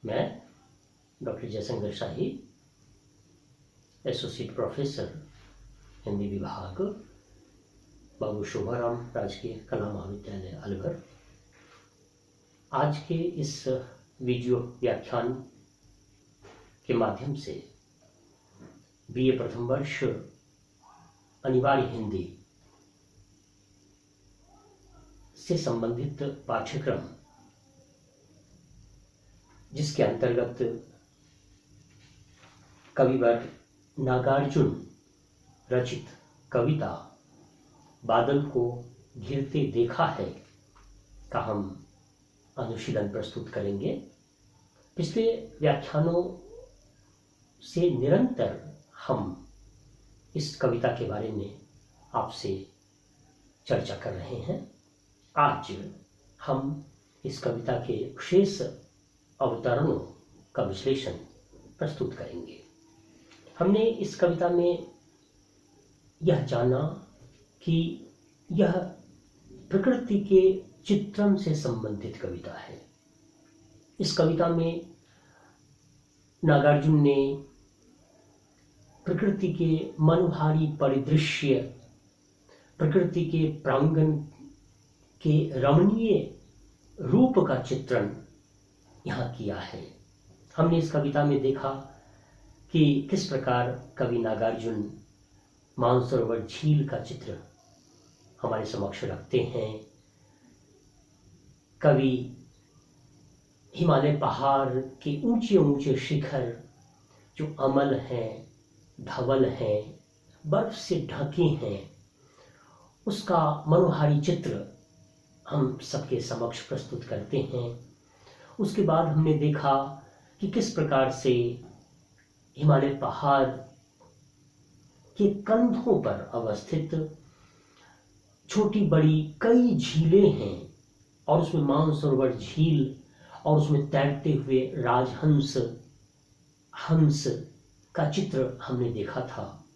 मैं डॉक्टर जयशंकर शाही, associate professor Hindi विभाग, बाबू शोभाराम राजकीय कला महाविद्यालय अलवर। आज के इस वीडियो व्याख्यान के माध्यम से बीए प्रथम वर्ष अनिवार्य हिंदी से संबंधित पाठ्यक्रम, जिसके अंतर्गत कविवर नागार्जुन रचित कविता बादल को घिरते देखा है का हम अनुशीलन प्रस्तुत करेंगे। पिछले व्याख्यानों से निरंतर हम इस कविता के बारे में आपसे चर्चा कर रहे हैं। आज हम इस कविता के शेष अवतरणों का विश्लेषण प्रस्तुत करेंगे। हमने इस कविता में यह जाना कि यह प्रकृति के चित्रण से संबंधित कविता है। इस कविता में नागार्जुन ने प्रकृति के मनोहारी परिदृश्य, प्रकृति के प्रांगण के रमणीय रूप का चित्रण यहाँ किया है। हमने इस कविता में देखा कि किस प्रकार कवि नागार्जुन मानसरोवर झील का चित्र हमारे समक्ष रखते हैं। कवि हिमालय पहाड़ के ऊंचे ऊंचे शिखर जो अमल हैं, धवल हैं, बर्फ से ढके हैं, उसका मनोहारी चित्र हम सबके समक्ष प्रस्तुत करते हैं। उसके बाद हमने देखा कि किस प्रकार से हिमालय पहाड़ के कंधों पर अवस्थित छोटी बड़ी कई झीलें हैं और उसमें मानसरोवर झील और उसमें तैरते हुए राजहंस हंस का चित्र हमने देखा था।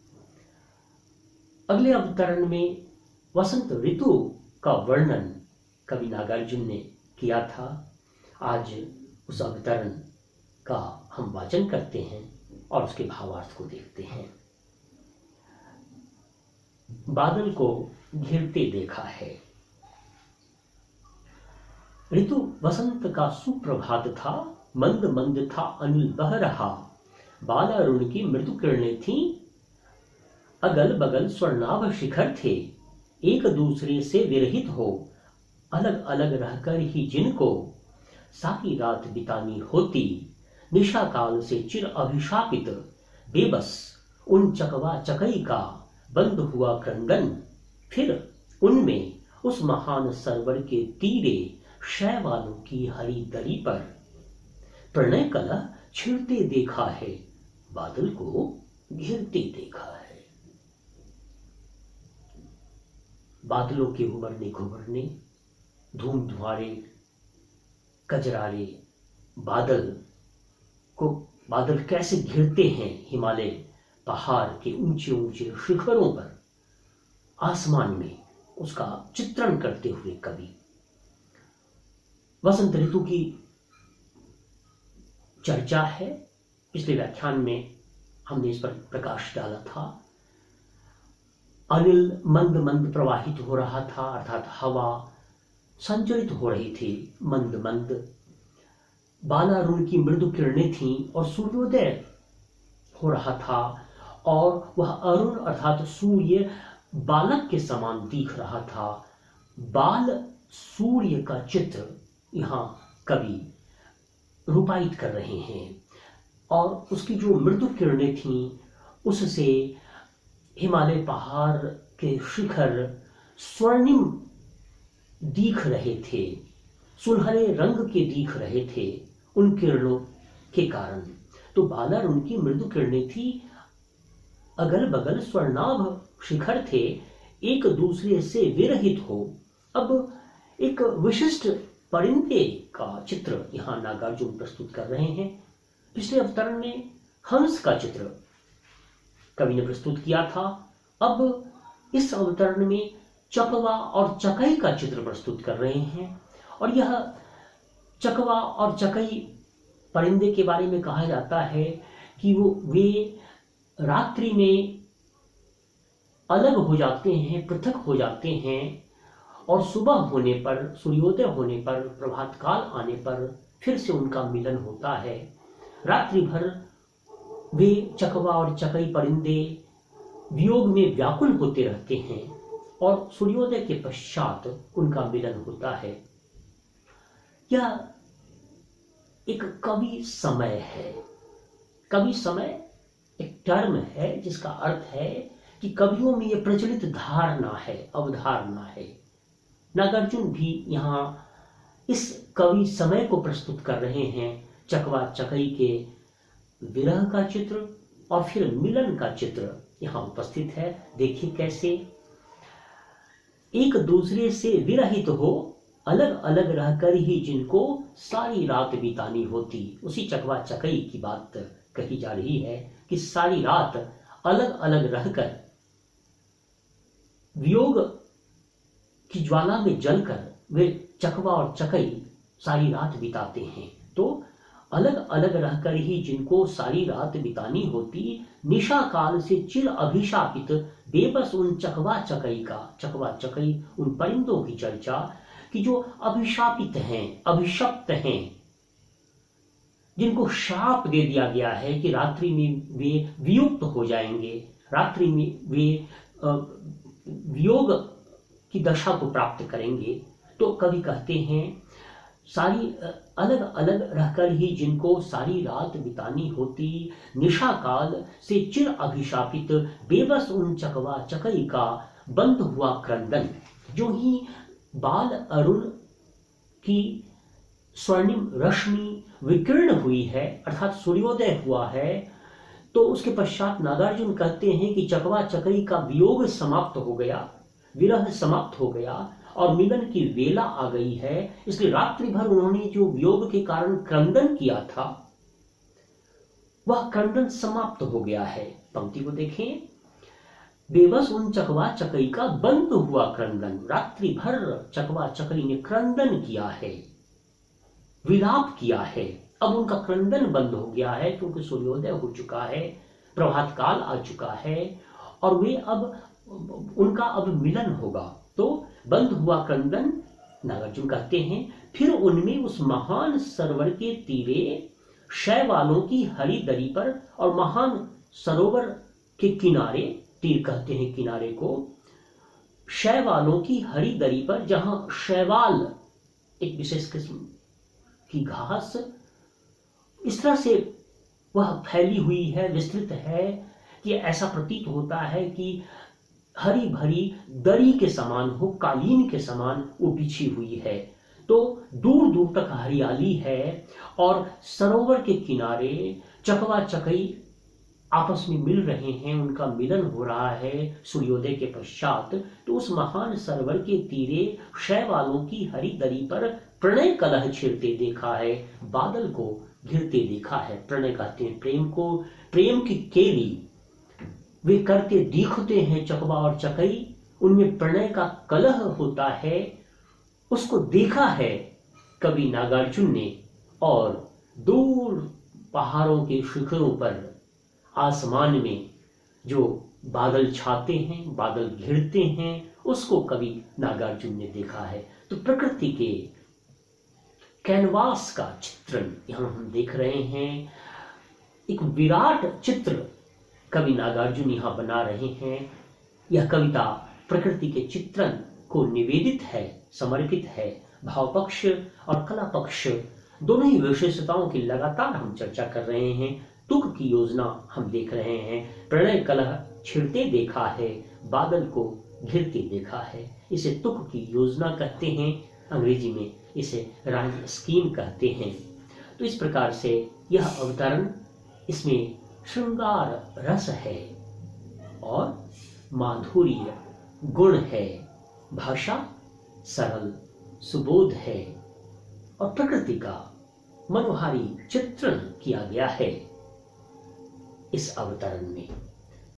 अगले अवतरण में वसंत ऋतु का वर्णन कवि नागार्जुन ने किया था। आज उस अवतरण का हम वाचन करते हैं और उसके भावार्थ को देखते हैं। बादल को घिरते देखा है। ऋतु वसंत का सुप्रभात था, मंद मंद था अनिल बह रहा, बालारुण की मृदु किरणें थीं, अगल बगल स्वर्णाभ शिखर थे, एक दूसरे से विरहित हो अलग अलग रहकर ही जिनको सारी रात बितानी होती, निशा काल से चिर अभिशापित बेबस उन चकवा चकई का बंद हुआ क्रंदन, फिर उनमें उस महान सरोवर के तीरे शैवालों की हरी दरी पर प्रणय कलह छिड़ते देखा है, बादल को घिरते देखा है। बादलों के उमड़ने घुमड़ने, धूम धुआरे, कजरारे बादल कैसे घिरते हैं हिमालय पहाड़ के ऊंचे ऊंचे शिखरों पर, आसमान में उसका चित्रण करते हुए कवि। वसंत ऋतु की चर्चा है। पिछले व्याख्यान में हमने इस पर प्रकाश डाला था। अनिल मंद मंद प्रवाहित हो रहा था, अर्थात हवा संचरित हो रही थी मंद मंद। बालारुण की मृदु किरणें थीं और सूर्योदय हो रहा था और वह अरुण अर्थात सूर्य बालक के समान दिख रहा था। बाल सूर्य का चित्र यहाँ कवि रूपायित कर रहे हैं और उसकी जो मृदु किरणें थीं उससे हिमालय पहाड़ के शिखर स्वर्णिम दिख रहे थे, सुनहरे रंग के दिख रहे थे उन किरणों के कारण। तो बालारुण की मृदु किरणें थी, अगल बगल स्वर्णाभ शिखर थे, एक दूसरे से विरहित हो। अब एक विशिष्ट परिंदे का चित्र यहाँ नागार्जुन प्रस्तुत कर रहे हैं। पिछले अवतरण में हंस का चित्र कवि ने प्रस्तुत किया था। अब इस अवतरण में चकवा और चकई का चित्र प्रस्तुत कर रहे हैं और यह चकवा और चकई परिंदे के बारे में कहा जाता है कि वे रात्रि में अलग हो जाते हैं, पृथक हो जाते हैं, और सुबह होने पर, सूर्योदय होने पर, प्रभात काल आने पर फिर से उनका मिलन होता है। रात्रि भर वे चकवा और चकई परिंदे वियोग में व्याकुल होते रहते हैं और सूर्योदय के पश्चात उनका मिलन होता है। यह एक कवि समय है। कवि समय एक टर्म है जिसका अर्थ है कि कवियों में यह प्रचलित धारणा है, अवधारणा है। नागार्जुन भी यहाँ इस कवि समय को प्रस्तुत कर रहे हैं। चकवा चकई के विरह का चित्र और फिर मिलन का चित्र यहाँ उपस्थित है। देखिए कैसे एक दूसरे से विरहित हो, अलग अलग रहकर ही जिनको सारी रात बितानी होती। उसी चकवा चकई की बात कही जा रही है कि सारी रात अलग अलग रहकर वियोग की ज्वाला में जलकर वे चकवा और चकई सारी रात बिताते हैं। तो अलग अलग रहकर ही जिनको सारी रात बितानी होती, निशा काल से चिर अभिशापित बेबस उन चकवा चकई उन परिंदों की चर्चा कि जो अभिशापित हैं, अभिशप्त हैं, जिनको श्राप दे दिया गया है कि रात्रि में वे वियुक्त हो जाएंगे, रात्रि में वे वियोग की दशा को प्राप्त करेंगे। तो कवि कहते हैं सारी अलग अलग रहकर ही जिनको सारी रात बितानी होती, निशा काल से चिर अभिशापित बेबस उन चकवा चकई का बंद हुआ क्रंदन। जो ही बाल अरुण की स्वर्णिम रश्मि विकीर्ण हुई है, अर्थात सूर्योदय हुआ है, तो उसके पश्चात नागार्जुन कहते हैं कि चकवा चकई का वियोग समाप्त हो गया, विरह समाप्त हो गया और मिलन की वेला आ गई है। इसलिए रात्रि भर उन्होंने जो वियोग के कारण क्रंदन किया था, वह क्रंदन समाप्त हो गया है। पंक्ति को देखें, बेबस उन चकवा चकई का बंद हुआ क्रंदन। रात्रि भर चकवा चकई ने क्रंदन किया है, विलाप किया है। अब उनका क्रंदन बंद हो गया है क्योंकि सूर्योदय हो चुका है, प्रभात काल आ चुका है और वे अब उनका अब मिलन होगा। तो बंद हुआ क्रंदन, नागार्जुन कहते हैं, फिर उनमें उस महान सरोवर के तीरे शैवालों की हरी दरी पर और महान सरोवर के किनारे, तीर कहते हैं किनारे को, शैवालों की हरी दरी पर, जहां शैवाल एक विशेष किस्म की घास इस तरह से वह फैली हुई है, विस्तृत है कि ऐसा प्रतीत होता है कि हरी भरी दरी के समान हो, कालीन के समान वो बिछी हुई है। तो दूर दूर तक हरियाली है और सरोवर के किनारे चकवा चकई आपस में मिल रहे हैं, उनका मिलन हो रहा है सूर्योदय के पश्चात। तो उस महान सरोवर के तीरे शैवालों की हरी दरी पर प्रणय कलह छिड़ते देखा है, बादल को घिरते देखा है। प्रणय कहते हैं प्रेम को, प्रेम की केली वे करते दिखते हैं चकवा और चकई, उनमें प्रणय का कलह होता है, उसको देखा है कवि नागार्जुन ने। और दूर पहाड़ों के शिखरों पर, आसमान में जो बादल छाते हैं, बादल घिरते हैं, उसको कवि नागार्जुन ने देखा है। तो प्रकृति के कैनवास का चित्रण यहां हम देख रहे हैं। एक विराट चित्र कवि नागार्जुन यहाँ बना रहे हैं। यह कविता प्रकृति के चित्रण को निवेदित है, समर्पित है। भाव पक्ष और कला पक्ष दोनों ही विशेषताओं की लगातार हम चर्चा कर रहे हैं। तुक की योजना हम देख रहे हैं। प्रणय कलह छिड़ते देखा है, बादल को घिरते देखा है। इसे तुक की योजना कहते हैं, अंग्रेजी में इसे राइम स्कीम कहते हैं। तो इस प्रकार से यह अवतरण, इसमें श्रृंगार रस है और माधुर्य गुण है, भाषा सरल सुबोध है और प्रकृति का मनोहारी चित्रण किया गया है इस अवतरण में।